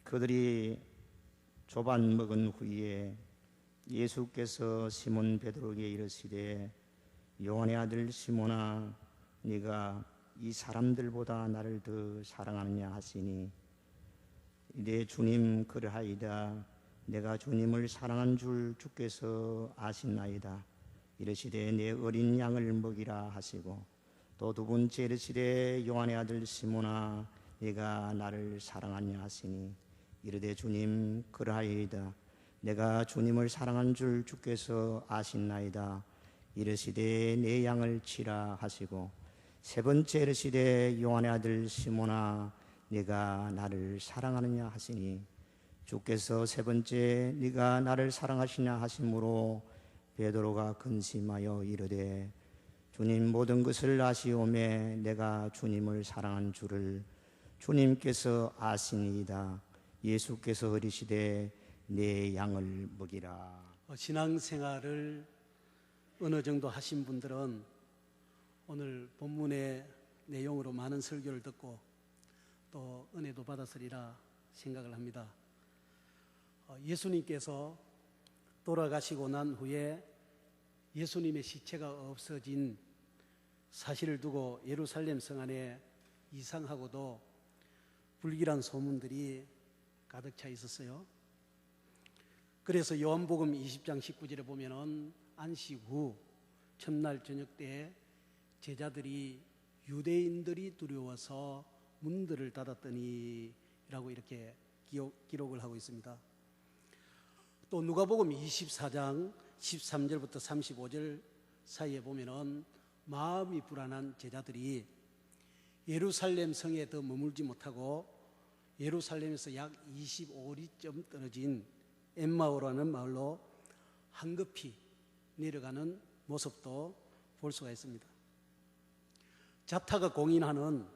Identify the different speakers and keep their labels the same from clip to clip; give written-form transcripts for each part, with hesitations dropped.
Speaker 1: 그들이 조반 먹은 후에 예수께서 시몬 베드로에게 이르시되 요한의 아들 시몬아 네가 이 사람들보다 나를 더 사랑하느냐 하시니 내 주님 그러하이다. 내가 주님을 사랑한 줄 주께서 아시나이다. 이르시되 내 어린 양을 먹이라 하시고 또 두 번째 이르시되 요한의 아들 시몬아 네가 나를 사랑하느냐 하시니 이르되 주님 그러하이다. 내가 주님을 사랑한 줄 주께서 아시나이다. 이르시되 내 양을 치라 하시고 세 번째 이르시되 요한의 아들 시몬아 네가 나를 사랑하느냐 하시니 주께서 세 번째 네가 나를 사랑하시냐 하심으로 베드로가 근심하여 이르되 주님 모든 것을 아시오매 내가 주님을 사랑한 줄을 주님께서 아시니이다. 예수께서 이르시되 내 양을 먹이라.
Speaker 2: 신앙생활을 어느 정도 하신 분들은 오늘 본문의 내용으로 많은 설교를 듣고 또 은혜도 받았으리라 생각을 합니다. 예수님께서 돌아가시고 난 후에 예수님의 시체가 없어진 사실을 두고 예루살렘 성 안에 이상하고도 불길한 소문들이 가득 차 있었어요. 그래서 요한복음 20장 19절에 보면은 안식 후 첫날 저녁 때 제자들이 유대인들이 두려워서 문들을 닫았더니 라고 이렇게 기록을 하고 있습니다. 또 누가복음 24장 13절부터 35절 사이에 보면은 마음이 불안한 제자들이 예루살렘 성에 더 머물지 못하고 예루살렘에서 약 25리쯤 떨어진 엠마오라는 마을로 한급히 내려가는 모습도 볼 수가 있습니다. 자타가 공인하는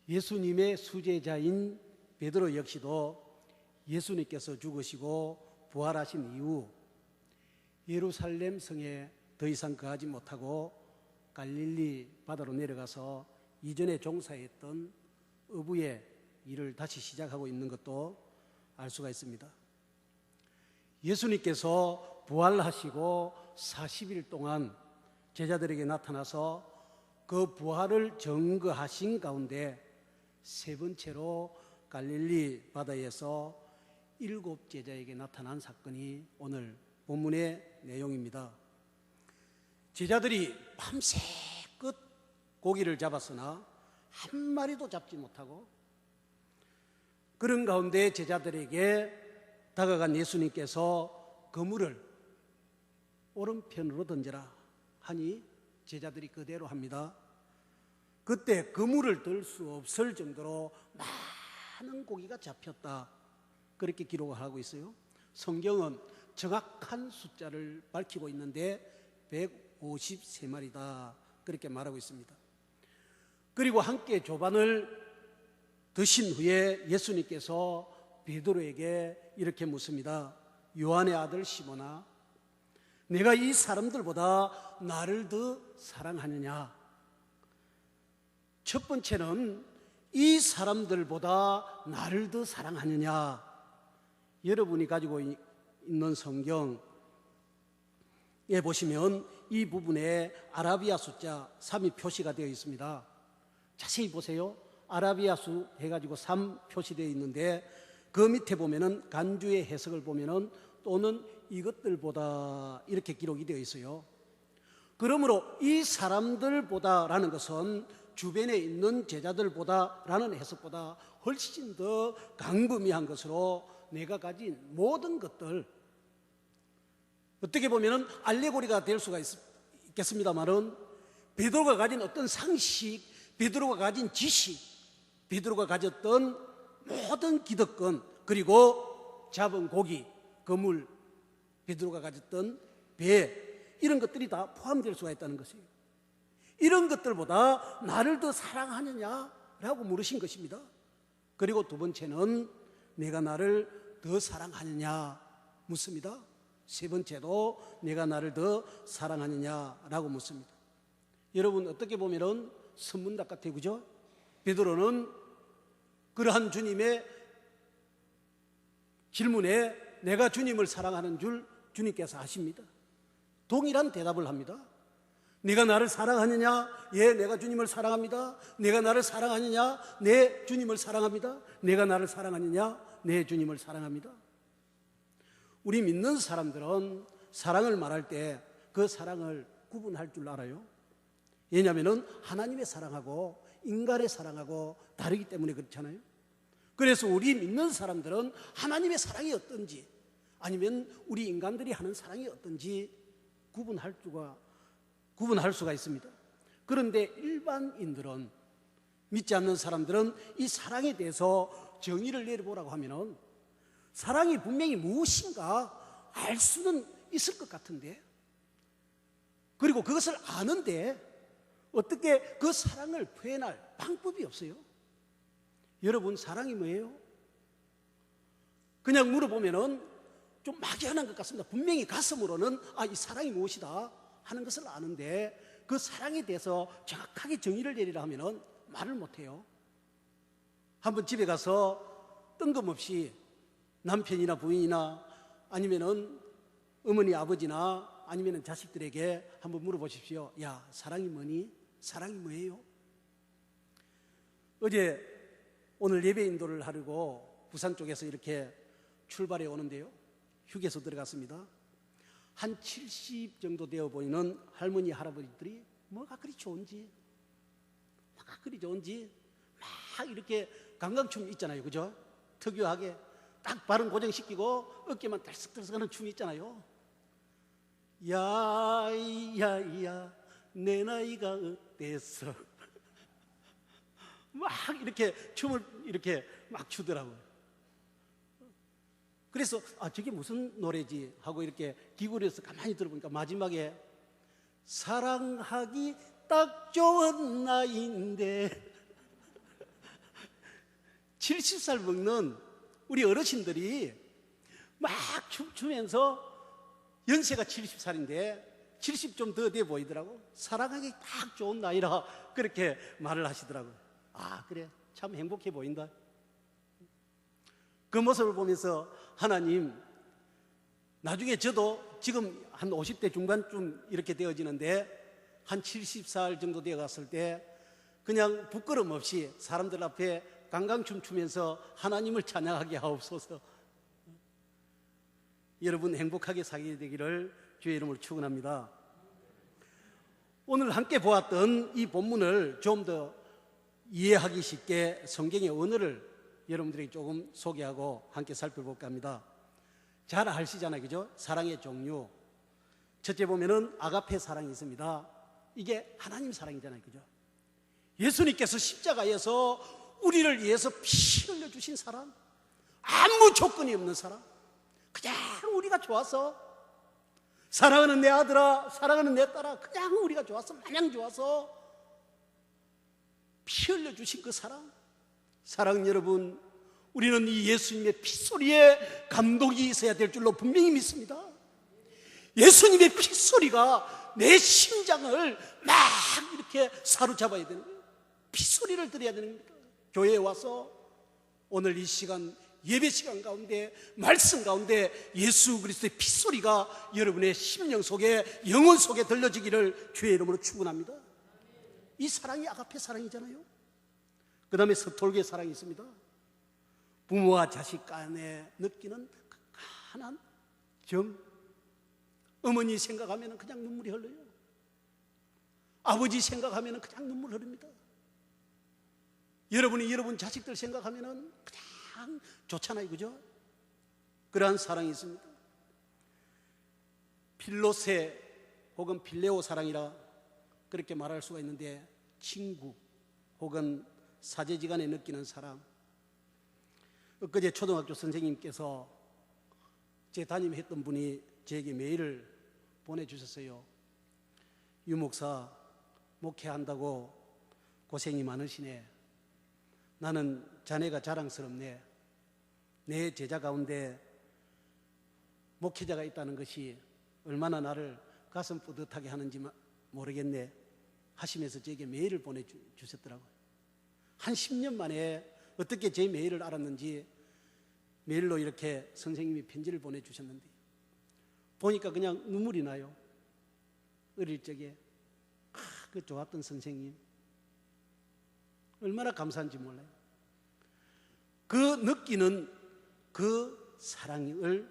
Speaker 2: 예수님의 수제자인 베드로 역시도 예수님께서 죽으시고 부활하신 이후 예루살렘 성에 더 이상 거하지 못하고 갈릴리 바다로 내려가서 이전에 종사했던 어부의 일을 다시 시작하고 있는 것도 알 수가 있습니다. 예수님께서 부활하시고 40일 동안 제자들에게 나타나서 그 부활을 증거하신 가운데 세 번째로 갈릴리 바다에서 7 제자에게 나타난 사건이 오늘 본문의 내용입니다. 제자들이 밤새껏 고기를 잡았으나 한 마리도 잡지 못하고 그런 가운데 제자들에게 다가간 예수님께서 그물을 오른편으로 던져라 하니 제자들이 그대로 합니다. 그때 그물을 들 수 없을 정도로 많은 고기가 잡혔다, 그렇게 기록을 하고 있어요. 성경은 정확한 숫자를 밝히고 있는데 153마리다 그렇게 말하고 있습니다. 그리고 함께 조반을 드신 후에 예수님께서 베드로에게 이렇게 묻습니다. 요한의 아들 시몬아, 내가 이 사람들보다 나를 더 사랑하느냐? 첫 번째는 이 사람들보다 나를 더 사랑하느냐? 여러분이 가지고 있는 성경에 보시면 이 부분에 아라비아 숫자 3이 표시가 되어 있습니다. 자세히 보세요. 아라비아 수 해가지고 3 표시되어 있는데 그 밑에 보면은 간주의 해석을 보면은 또는 이것들보다 이렇게 기록이 되어 있어요. 그러므로 이 사람들보다라는 것은 주변에 있는 제자들보다라는 해석보다 훨씬 더 광범위한 것으로 내가 가진 모든 것들, 어떻게 보면은 알레고리가 될 수가 있겠습니다만은 베드로가 가진 어떤 상식, 베드로가 가진 지식, 베드로가 가졌던 모든 기득권, 그리고 잡은 고기, 그물, 베드로가 가졌던 배, 이런 것들이 다 포함될 수가 있다는 것이에요. 이런 것들보다 나를 더 사랑하느냐라고 물으신 것입니다. 그리고 두 번째는 내가 나를 더 사랑하느냐 묻습니다. 세 번째도 내가 나를 더 사랑하느냐라고 묻습니다. 여러분, 어떻게 보면은 선문답 같아요, 그죠? 베드로는 그러한 주님의 질문에 내가 주님을 사랑하는 줄 주님께서 아십니다. 동일한 대답을 합니다. 네가 나를 사랑하느냐? 예, 내가 주님을 사랑합니다. 내가 나를 사랑하느냐? 네, 주님을 사랑합니다. 내가 나를 사랑하느냐? 네, 주님을 사랑합니다. 우리 믿는 사람들은 사랑을 말할 때 그 사랑을 구분할 줄 알아요. 왜냐하면 하나님의 사랑하고 인간의 사랑하고 다르기 때문에 그렇잖아요. 그래서 우리 믿는 사람들은 하나님의 사랑이 어떤지 아니면 우리 인간들이 하는 사랑이 어떤지 구분할 수가 있습니다. 그런데 일반인들은, 믿지 않는 사람들은 이 사랑에 대해서 정의를 내려보라고 하면은 사랑이 분명히 무엇인가 알 수는 있을 것 같은데, 그리고 그것을 아는데 어떻게 그 사랑을 표현할 방법이 없어요. 여러분, 사랑이 뭐예요? 그냥 물어보면은 좀 막연한 것 같습니다. 분명히 가슴으로는 이 사랑이 무엇이다 하는 것을 아는데 그 사랑에 대해서 정확하게 정의를 내리라 하면은 말을 못해요. 한번 집에 가서 뜬금없이 남편이나 부인이나 아니면은 어머니 아버지나 아니면은 자식들에게 한번 물어보십시오. 야, 사랑이 뭐니? 사랑이 뭐예요? 오늘 예배 인도를 하려고 부산 쪽에서 이렇게 출발해 오는데요, 휴게소 들어갔습니다. 한 70 정도 되어 보이는 할머니 할아버지들이 뭐가 그리 좋은지 막 이렇게 강강춤 있잖아요, 그죠? 특유하게 딱 발음 고정시키고 어깨만 달싹달싹하는 춤 있잖아요. 야야야 내 나이가 어때서 막 이렇게 춤을 이렇게 막 추더라고요. 그래서 저게 무슨 노래지 하고 이렇게 기울여서 가만히 들어보니까 마지막에 사랑하기 딱 좋은 나이인데 70살 먹는 우리 어르신들이 막 춤추면서 연세가 70살인데 70 좀 더 돼 보이더라고. 사랑하기 딱 좋은 나이라 그렇게 말을 하시더라고요. 그래, 참 행복해 보인다. 그 모습을 보면서 하나님, 나중에 저도 지금 한 50대 중반쯤 이렇게 되어지는데 한 70살 정도 되어 갔을 때 그냥 부끄럼 없이 사람들 앞에 강강춤 추면서 하나님을 찬양하게 하옵소서. 여러분 행복하게 살게 되기를 주의 이름으로 축원합니다. 오늘 함께 보았던 이 본문을 좀 더 이해하기 쉽게 성경의 언어를 여러분들에게 조금 소개하고 함께 살펴볼까 합니다. 잘 아시잖아요, 그죠? 사랑의 종류. 첫째 보면은 아가페 사랑이 있습니다. 이게 하나님 사랑이잖아요, 그죠? 예수님께서 십자가에서 우리를 위해서 피 흘려주신 사랑, 아무 조건이 없는 사랑, 그냥 우리가 좋아서, 사랑하는 내 아들아, 사랑하는 내 딸아, 그냥 우리가 좋아서, 마냥 좋아서 피 흘려주신 그 사랑. 사랑 여러분, 우리는 이 예수님의 핏소리에 감동이 있어야 될 줄로 분명히 믿습니다. 예수님의 핏소리가 내 심장을 막 이렇게 사로잡아야 되는 거예요. 핏소리를 들어야 되는 겁니다. 교회에 와서 오늘 이 시간, 예배 시간 가운데, 말씀 가운데 예수 그리스도의 핏소리가 여러분의 심령 속에, 영혼 속에 들려지기를 주의 이름으로 축원합니다. 이 사랑이 아가페 사랑이잖아요. 그 다음에 서톨게 사랑이 있습니다. 부모와 자식 간에 느끼는 강한 정. 어머니 생각하면 그냥 눈물이 흘러요. 아버지 생각하면 그냥 눈물 흐릅니다. 여러분이 여러분 자식들 생각하면 그냥 좋잖아요, 그죠? 그러한 사랑이 있습니다. 필로세 혹은 필레오 사랑이라 그렇게 말할 수가 있는데, 친구 혹은 사제지간에 느끼는 사랑. 엊그제 초등학교 선생님께서 제 담임했던 분이 제게 메일을 보내주셨어요. 유 목사, 목회한다고 고생이 많으시네. 나는 자네가 자랑스럽네. 내 제자 가운데 목회자가 있다는 것이 얼마나 나를 가슴 뿌듯하게 하는지 모르겠네 하시면서 제게 메일을 보내주셨더라고요. 한 10년 만에 어떻게 제 메일을 알았는지 메일로 이렇게 선생님이 편지를 보내주셨는데 보니까 그냥 눈물이 나요. 어릴 적에 그 좋았던 선생님 얼마나 감사한지 몰라요. 그 느끼는 그 사랑을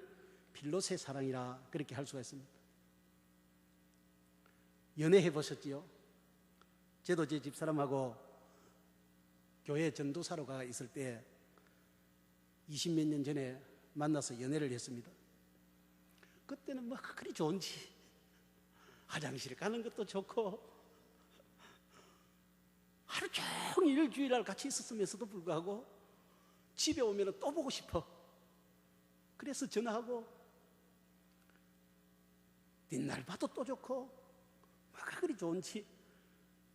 Speaker 2: 필로세 사랑이라 그렇게 할 수가 있습니다. 연애해 보셨지요? 저도 제 집사람하고 교회 전도사로 가 있을 때 20몇 년 전에 만나서 연애를 했습니다. 그때는 뭐 그리 좋은지 화장실 가는 것도 좋고 하루 종일 일주일날 같이 있었으면서도 불구하고 집에 오면 또 보고 싶어. 그래서 전화하고 뒷날 봐도 또 좋고 뭐 그리 좋은지.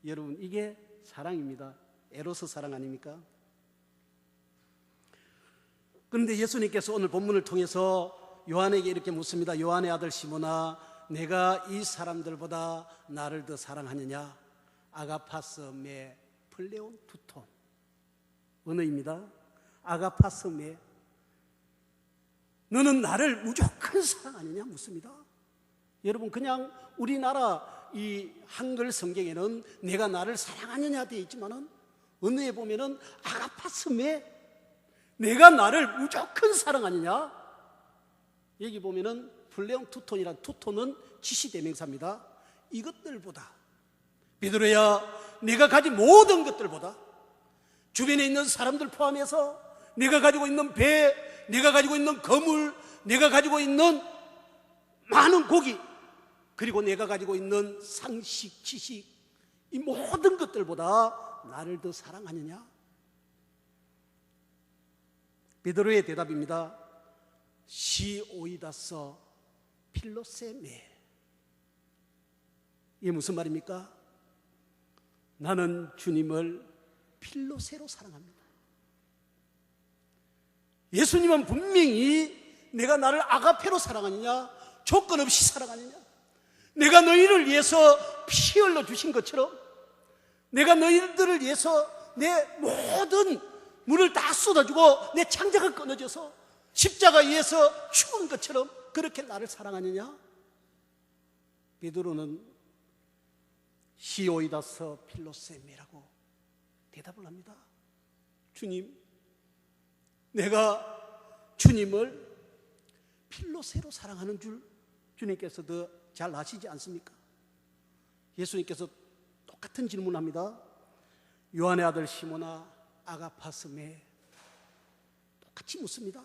Speaker 2: 여러분, 이게 사랑입니다. 에로스 사랑 아닙니까? 그런데 예수님께서 오늘 본문을 통해서 요한에게 이렇게 묻습니다. 요한의 아들 시몬아, 내가 이 사람들보다 나를 더 사랑하느냐? 아가파스 메 플레온 투톤 언어입니다. 아가파스 메, 너는 나를 무조건 사랑하느냐 묻습니다. 여러분, 그냥 우리나라 이 한글 성경에는 내가 나를 사랑하느냐 되어 있지만은 언어에 보면은 아가파스 메, 내가 나를 무조건 사랑하느냐. 여기 보면은 플레온 투톤이란, 투톤은 지시대명사입니다. 이것들보다, 베드로야, 내가 가진 모든 것들보다, 주변에 있는 사람들 포함해서 내가 가지고 있는 배, 내가 가지고 있는 거물, 내가 가지고 있는 많은 고기, 그리고 내가 가지고 있는 상식, 지식, 이 모든 것들보다 나를 더 사랑하느냐? 베드로의 대답입니다. 시오이다서 필로세메. 이게 무슨 말입니까? 나는 주님을 필로세로 사랑합니다. 예수님은 분명히 내가 나를 아가페로 사랑하느냐, 조건 없이 사랑하느냐, 내가 너희를 위해서 피 흘려 주신 것처럼, 내가 너희들을 위해서 내 모든 물을 다 쏟아주고 내 창자가 끊어져서 십자가 위에서 죽은 것처럼 그렇게 나를 사랑하느냐? 베드로는 시오이다서 필로세메라고 대답을 합니다. 주님, 내가 주님을 필로세로 사랑하는 줄 주님께서도 잘 아시지 않습니까? 예수님께서 똑같은 질문합니다. 요한의 아들 시몬아, 아가파스메. 똑같이 묻습니다.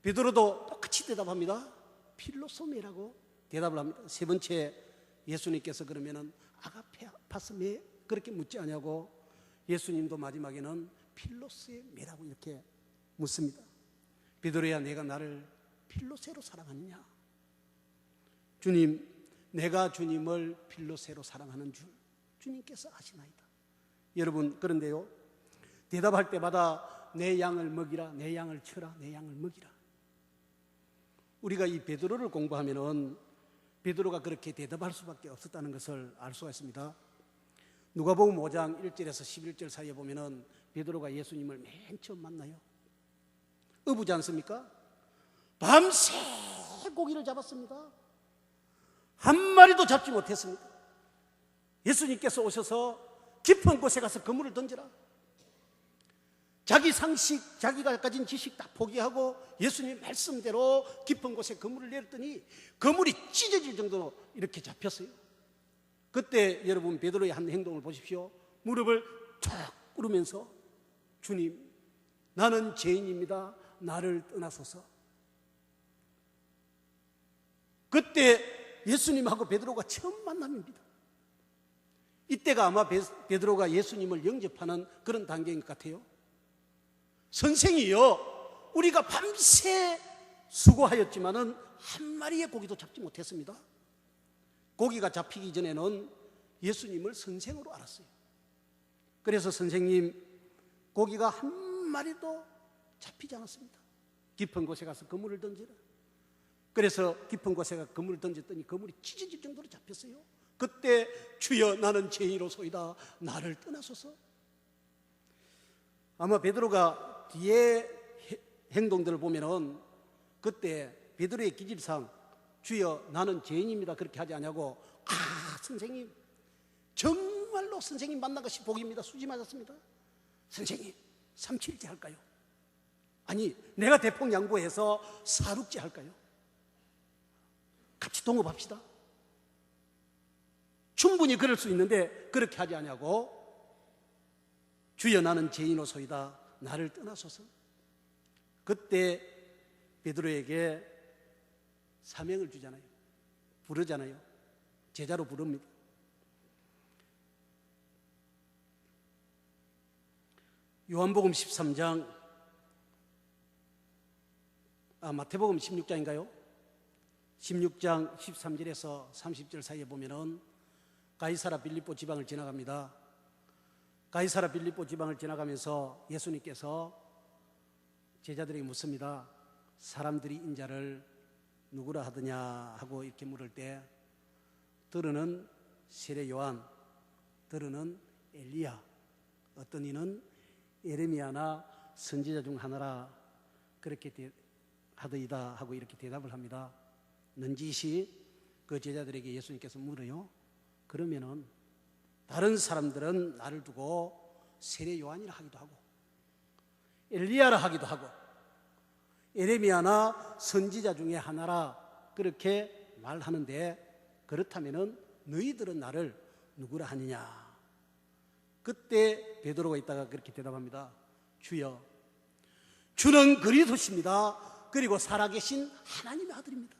Speaker 2: 베드로도 똑같이 대답합니다. 필로소메라고 대답을 합니다. 세 번째, 예수님께서 그러면은 아가파스메 그렇게 묻지 않냐고, 예수님도 마지막에는 필로세메라고 이렇게 묻습니다. 베드로야, 내가 나를 필로세로 사랑하느냐? 주님, 내가 주님을 필로세로 사랑하는 줄 주님께서 아시나이다. 여러분, 그런데요, 대답할 때마다 내 양을 먹이라, 내 양을 쳐라, 내 양을 먹이라. 우리가 이 베드로를 공부하면은 베드로가 그렇게 대답할 수밖에 없었다는 것을 알 수가 있습니다. 누가복음 5장 1절에서 11절 사이에 보면은 베드로가 예수님을 맨 처음 만나요. 어부지 않습니까? 밤새 고기를 잡았습니다. 한 마리도 잡지 못했습니다. 예수님께서 오셔서 깊은 곳에 가서 그물을 던져라. 자기 상식, 자기가 가진 지식 다 포기하고 예수님 말씀대로 깊은 곳에 그물을 내렸더니 그물이 찢어질 정도로 이렇게 잡혔어요. 그때 여러분, 베드로의 한 행동을 보십시오. 무릎을 쫙 꿇으면서, 주님, 나는 죄인입니다. 나를 떠나소서. 그때 예수님하고 베드로가 처음 만남입니다. 이때가 아마 베드로가 예수님을 영접하는 그런 단계인 것 같아요. 선생이요, 우리가 밤새 수고하였지만은 한 마리의 고기도 잡지 못했습니다. 고기가 잡히기 전에는 예수님을 선생으로 알았어요. 그래서 선생님, 고기가 한 마리도 잡히지 않았습니다. 깊은 곳에 가서 그물을 던지라. 그래서 깊은 곳에 가서 그물을 던졌더니 그물이 찢어질 정도로 잡혔어요. 그때 주여, 나는 죄인이로소이다. 나를 떠나소서. 아마 베드로가 뒤에 행동들을 보면은 그때 베드로의 기질상 주여 나는 죄인입니다 그렇게 하지 않냐고, 선생님 정말로 선생님 만난 것이 복입니다. 수지 맞았습니다. 선생님 삼칠제 할까요? 아니 내가 대폭 양보해서 사륙제 할까요? 같이 동업합시다. 충분히 그럴 수 있는데 그렇게 하지 않냐고, 주여 나는 죄인으로소이다 나를 떠나소서. 그때 베드로에게 사명을 주잖아요. 부르잖아요. 제자로 부릅니다. 요한복음 13장, 마태복음 16장인가요? 16장 13절에서 30절 사이에 보면은 가이사라 빌립보 지방을 지나갑니다. 가이사라 빌립보 지방을 지나가면서 예수님께서 제자들에게 묻습니다. 사람들이 인자를 누구라 하더냐 하고 이렇게 물을 때, 들으는 세례 요한, 들으는 엘리야, 어떤 이는 예레미야나 선지자 중 하나라 그렇게 하더이다 하고 이렇게 대답을 합니다. 넌지시 그 제자들에게 예수님께서 물어요. 그러면은 다른 사람들은 나를 두고 세례 요한이라 하기도 하고 엘리야라 하기도 하고 예레미야나 선지자 중에 하나라 그렇게 말하는데, 그렇다면은 너희들은 나를 누구라 하느냐? 그때 베드로가 있다가 그렇게 대답합니다. 주여, 주는 그리스도십니다. 그리고 살아계신 하나님의 아들입니다.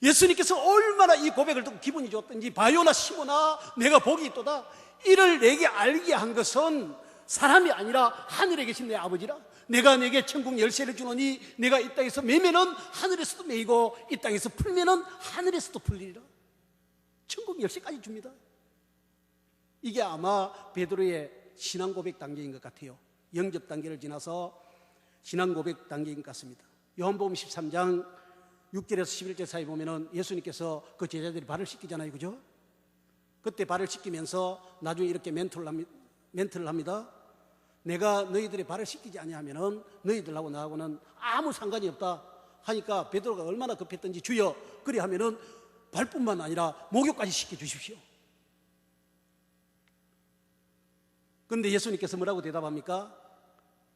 Speaker 2: 예수님께서 얼마나 이 고백을 듣고 기분이 좋았던지, 바요나 시모나 내가 복이 있도다 이를 내게 알게 한 것은 사람이 아니라 하늘에 계신 내 아버지라. 내가 내게 천국 열쇠를 주노니 내가 이 땅에서 매면은 하늘에서도 매이고 이 땅에서 풀면은 하늘에서도 풀리리라. 천국 열쇠까지 줍니다. 이게 아마 베드로의 신앙 고백 단계인 것 같아요. 영접 단계를 지나서 신앙 고백 단계인 것 같습니다. 요한복음 13장 6절에서 11절 사이 보면은 예수님께서 그 제자들이 발을 씻기잖아요, 그죠? 그때 발을 씻기면서 나중에 이렇게 멘트를 합니다. 내가 너희들의 발을 씻기지 아니하면은 너희들하고 나하고는 아무 상관이 없다 하니까 베드로가 얼마나 급했던지, 주여 그리 하면은 발뿐만 아니라 목욕까지 씻겨 주십시오. 그런데 예수님께서 뭐라고 대답합니까?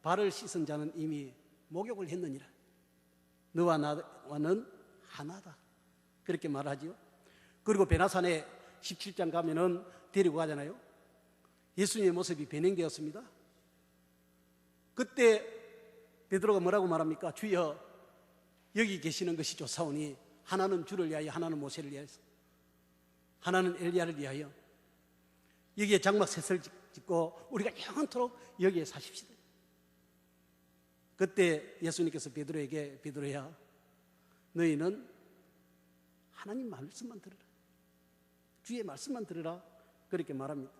Speaker 2: 발을 씻은 자는 이미 목욕을 했느니라. 너와 나와는 하나다. 그렇게 말하지요. 그리고 베나산에 17장 가면은 데리고 가잖아요. 예수님의 모습이 변형되었습니다. 그때 베드로가 뭐라고 말합니까? 주여, 여기 계시는 것이 좋사오니 하나는 주를 위하여, 하나는 모세를 위하여, 하나는 엘리야를 위하여 여기에 장막 셋을 짓고 우리가 영원토록 여기에 사십시다. 그때 예수님께서 베드로에게, 베드로야, 너희는 하나님 말씀만 들으라, 주의 말씀만 들으라 그렇게 말합니다.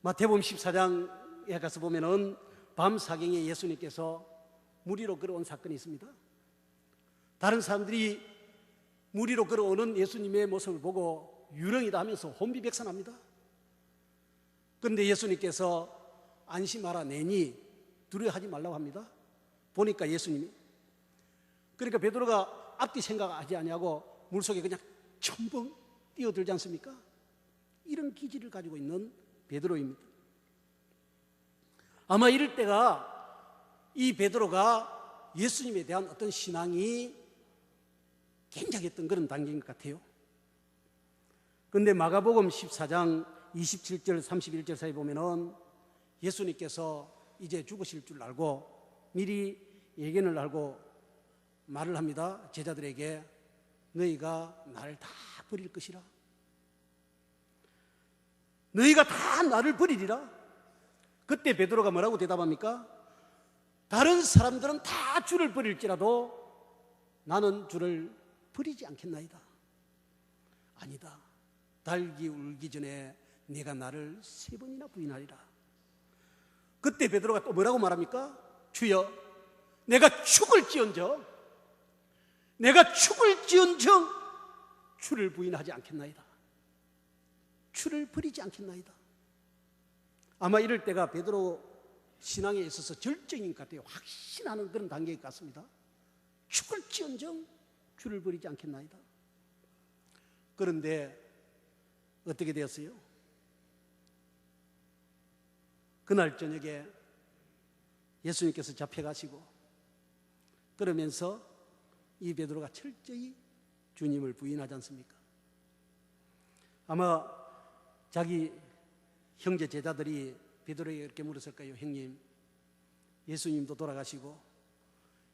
Speaker 2: 마태복음 14장에 가서 보면은 밤 사경에 예수님께서 물 위로 걸어온 사건이 있습니다. 다른 사람들이 물 위로 걸어오는 예수님의 모습을 보고 유령이다 하면서 혼비백산합니다. 그런데 예수님께서 안심하라 내니 두려워하지 말라고 합니다. 보니까 예수님이, 그러니까 베드로가 앞뒤 생각하지 아니하고 물속에 그냥 첨벙 뛰어들지 않습니까? 이런 기질을 가지고 있는 베드로입니다. 아마 이럴 때가 이 베드로가 예수님에 대한 어떤 신앙이 굉장했던 그런 단계인 것 같아요. 그런데 마가복음 14장 27절 31절 사이 보면은 예수님께서 이제 죽으실 줄 알고 미리 예견을 알고 말을 합니다. 제자들에게 너희가 나를 다 버릴 것이라. 너희가 다 나를 버리리라. 그때 베드로가 뭐라고 대답합니까? 다른 사람들은 다 주를 버릴지라도 나는 주를 버리지 않겠나이다. 아니다. 달기 울기 전에 네가 나를 3번이나 부인하리라. 그때 베드로가 또 뭐라고 말합니까? 주여, 내가 죽을지언정 주를 부인하지 않겠나이다. 주를 버리지 않겠나이다. 아마 이럴 때가 베드로 신앙에 있어서 절정인 것 같아요. 확신하는 그런 단계인 것 같습니다. 죽을지언정 주를 버리지 않겠나이다. 그런데 어떻게 되었어요? 그날 저녁에 예수님께서 잡혀가시고 그러면서 이 베드로가 철저히 주님을 부인하지 않습니까? 아마 자기 형제 제자들이 베드로에게 이렇게 물었을 거예요. 형님, 예수님도 돌아가시고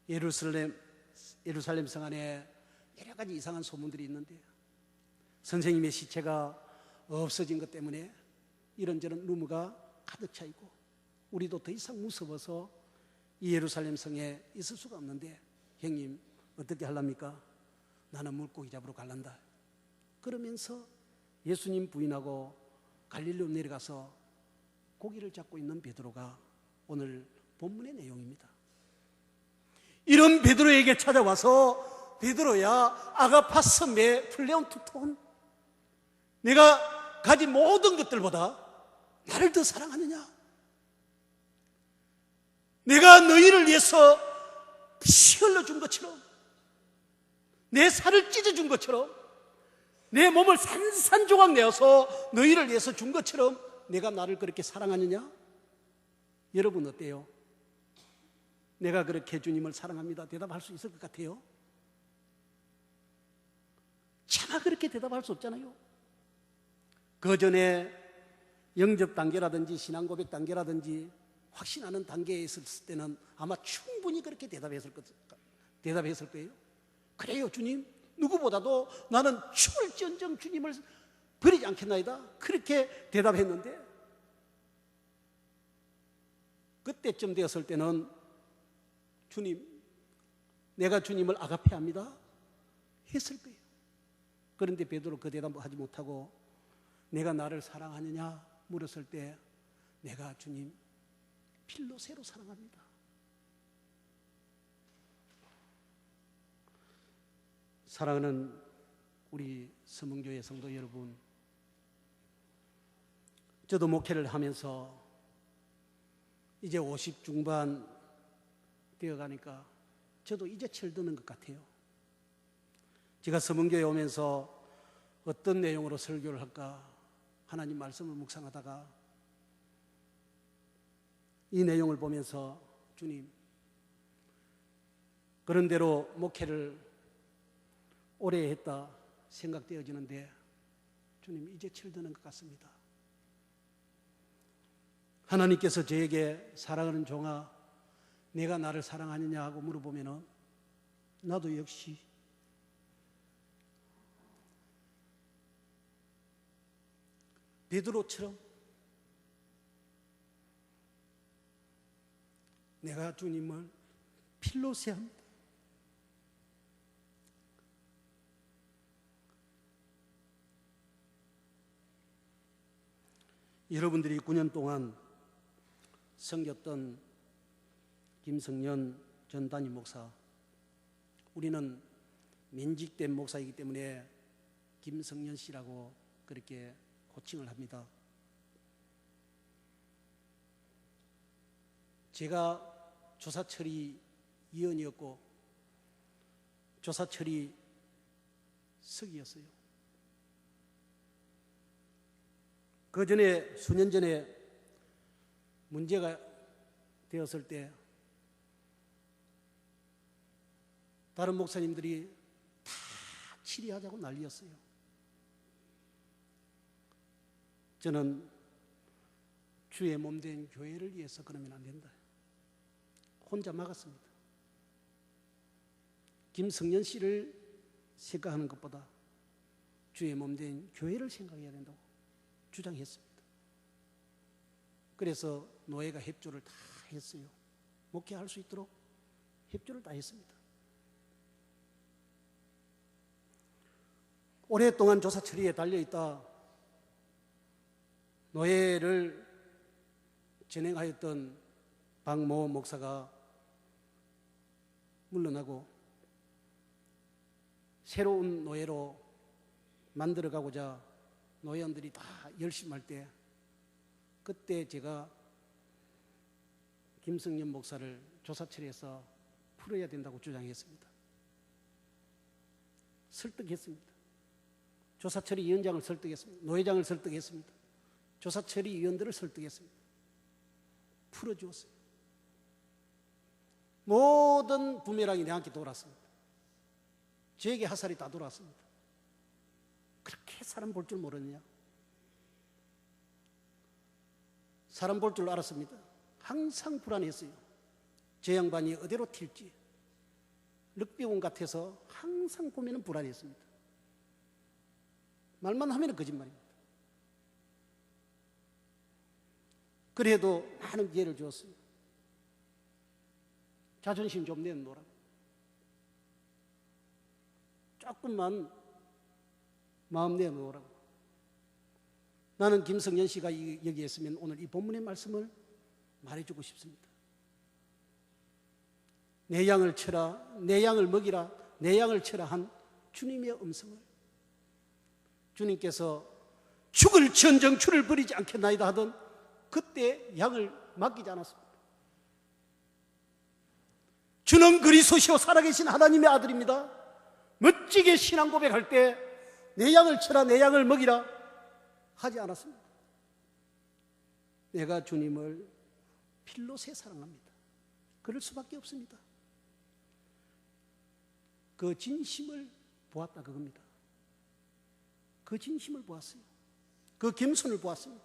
Speaker 2: 예루살렘 성 안에 여러 가지 이상한 소문들이 있는데 선생님의 시체가 없어진 것 때문에 이런저런 루머가 가득 차 있고 우리도 더 이상 무서워서 이 예루살렘 성에 있을 수가 없는데 형님 어떻게 하랍니까? 나는 물고기 잡으러 갈란다. 그러면서 예수님 부인하고 갈릴리로 내려가서 고기를 잡고 있는 베드로가 오늘 본문의 내용입니다. 이런 베드로에게 찾아와서 베드로야 아가파스 메 플레온 투톤, 내가 가진 모든 것들보다 나를 더 사랑하느냐? 내가 너희를 위해서 피 흘려준 것처럼, 내 살을 찢어준 것처럼, 내 몸을 산산조각 내어서 너희를 위해서 준 것처럼 내가 나를 그렇게 사랑하느냐? 여러분 어때요? 내가 그렇게 주님을 사랑합니다 대답할 수 있을 것 같아요? 차마 그렇게 대답할 수 없잖아요. 그 전에 영접 단계라든지 신앙 고백 단계라든지 확신하는 단계에 있을 때는 아마 충분히 그렇게 대답했을 거예요. 그래요 주님, 누구보다도 나는 죽을지언정 주님을 버리지 않겠나이다, 그렇게 대답했는데 그때쯤 되었을 때는 주님, 내가 주님을 아가페합니다 했을 거예요. 그런데 베드로 그 대답을 하지 못하고 내가 나를 사랑하느냐 물었을 때 내가 주님 필로세로 사랑합니다. 사랑하는 우리 서문교회 성도 여러분, 저도 목회를 하면서 이제 50 중반 되어가니까 저도 이제 철드는 것 같아요. 제가 서문교회 오면서 어떤 내용으로 설교를 할까 하나님 말씀을 묵상하다가 이 내용을 보면서 주님, 그런 대로 목회를 오래 했다 생각되어지는데 주님 이제 철드는 것 같습니다. 하나님께서 저에게 사랑하는 종아 내가 나를 사랑하느냐 하고 물어보면 나도 역시 베드로처럼 내가 주님을 필로세합니다. 여러분들이 9년 동안 섬겼던 김성년 전 담임 목사, 우리는 면직된 목사이기 때문에 김성년 씨라고 그렇게 호칭을 합니다. 제가 조사처리 위원이었고 조사처리 석이었어요. 그 전에 수년 전에 문제가 되었을 때 다른 목사님들이 다 치리하자고 난리였어요. 저는 주의 몸된 교회를 위해서 그러면 안 된다, 혼자 막았습니다. 김성년 씨를 생각하는 것보다 주의 몸된 교회를 생각해야 된다고 주장했습니다. 그래서 노예가 협조를 다 했어요. 목회할 수 있도록 협조를 다 했습니다. 오랫동안 조사 처리에 달려있다 노예를 진행하였던 박모 목사가 물러나고 새로운 노예로 만들어가고자 노예원들이 다 열심히 할 때 그때 제가 김성년 목사를 조사처리해서 풀어야 된다고 주장했습니다. 설득했습니다. 조사처리위원장을 설득했습니다. 노회장을 설득했습니다. 조사처리위원들을 설득했습니다. 풀어주었어요. 모든 부메랑이 내한테 돌았습니다. 저에게 화살이 다 돌아왔습니다. 그렇게 사람 볼 줄 모르느냐? 사람 볼 줄 알았습니다. 항상 불안했어요. 저 양반이 어디로 튈지. 늑비공 같아서 항상 보면 불안했습니다. 말만 하면 거짓말입니다. 그래도 많은 기회를 주었어요. 자존심 좀 내놓으라고. 조금만 마음 내놓으라고. 나는 김성년 씨가 여기 있으면 오늘 이 본문의 말씀을 말해주고 싶습니다. 내 양을 쳐라, 내 양을 먹이라, 내 양을 쳐라 한 주님의 음성을 주님께서 죽을 전정 주를 버리지 않겠나이다 하던 그때 양을 맡기지 않았습니다. 주는 그리스도시요 살아계신 하나님의 아들입니다. 멋지게 신앙 고백할 때 내 양을 쳐라, 내 양을 먹이라 하지 않았습니다. 내가 주님을 필로새 사랑합니다. 그럴 수밖에 없습니다. 그 진심을 보았다 그겁니다. 그 진심을 보았어요. 그 겸손을 보았습니다.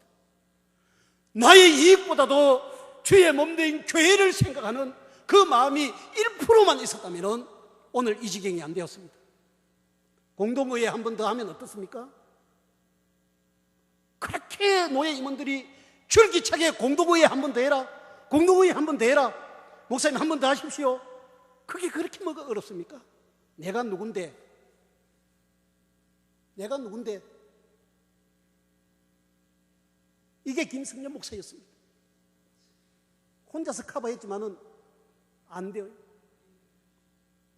Speaker 2: 나의 이익보다도 주의 몸된 교회를 생각하는 그 마음이 1%만 있었다면 오늘 이 지경이 안 되었습니다. 공동의회 한 번 더 하면 어떻습니까? 그렇게 노예 임원들이 줄기차게 공동의회 한 번 더 해라, 공동의회 한 번 더 해라, 목사님 한 번 더 하십시오. 그게 그렇게 뭐가 어렵습니까? 내가 누군데? 내가 누군데? 이게 김성년 목사였습니다. 혼자서 커버했지만은 안 돼요.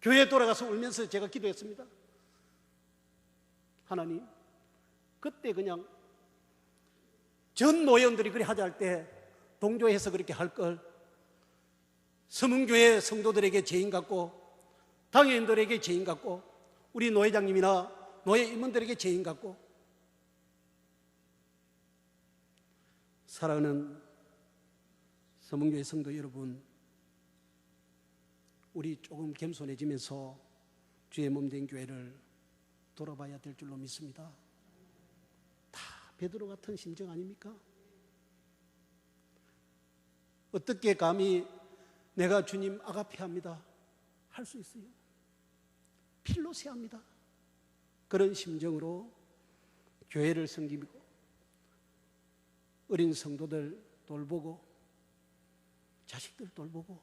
Speaker 2: 교회에 돌아가서 울면서 제가 기도했습니다. 하나님, 그때 그냥 전 노예원들이 그렇게 하자 할 때 동조해서 그렇게 할 걸 서문교회 성도들에게 죄인 같고 당회인들에게 죄인 같고 우리 노회장님이나 노예 임원들에게 죄인 같고 사랑하는 서문교회 성도 여러분, 우리 조금 겸손해지면서 주의 몸된 교회를 돌아봐야 될 줄로 믿습니다. 다 베드로 같은 심정 아닙니까? 어떻게 감히 내가 주님 아가페합니다 할 수 있어요? 필로세합니다. 그런 심정으로 교회를 섬기고 어린 성도들 돌보고 자식들 돌보고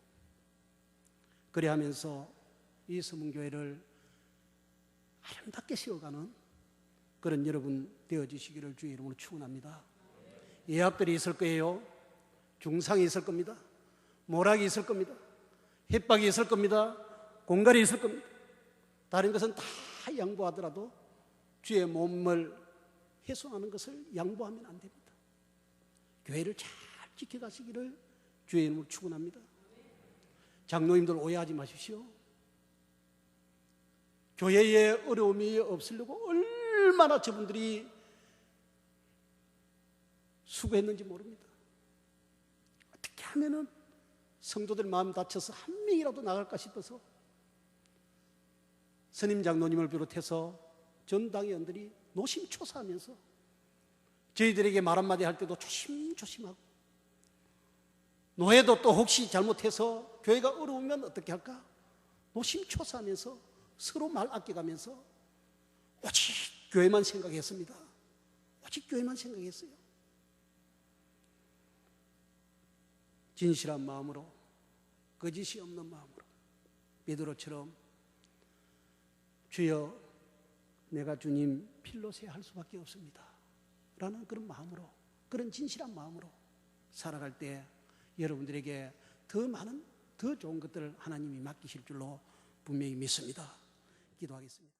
Speaker 2: 그래 하면서 이 서문교회를 아름답게 세워가는 그런 여러분 되어주시기를 주의 이름으로 축원합니다. 예합들이 있을 거예요. 중상이 있을 겁니다. 모락이 있을 겁니다. 핍박이 있을 겁니다. 공갈이 있을 겁니다. 다른 것은 다 양보하더라도 주의 몸을 훼손하는 것을 양보하면 안 됩니다. 교회를 잘 지켜가시기를 주의 이름으로 축원합니다. 장로님들 오해하지 마십시오. 교회에 어려움이 없으려고 얼마나 저분들이 수고했는지 모릅니다. 어떻게 하면은 성도들 마음 다쳐서 한 명이라도 나갈까 싶어서 스님 장로님을 비롯해서 전 당회원들이 노심초사하면서 저희들에게 말 한마디 할 때도 조심조심하고 노예도 또 혹시 잘못해서 교회가 어려우면 어떻게 할까 노심초사하면서 서로 말 아껴가면서 오직 교회만 생각했습니다. 오직 교회만 생각했어요. 진실한 마음으로 거짓이 없는 마음으로 베드로처럼 주여 내가 주님 필로새 할 수밖에 없습니다 라는 그런 마음으로 그런 진실한 마음으로 살아갈 때 여러분들에게 더 많은 더 좋은 것들을 하나님이 맡기실 줄로 분명히 믿습니다. 기도하겠습니다.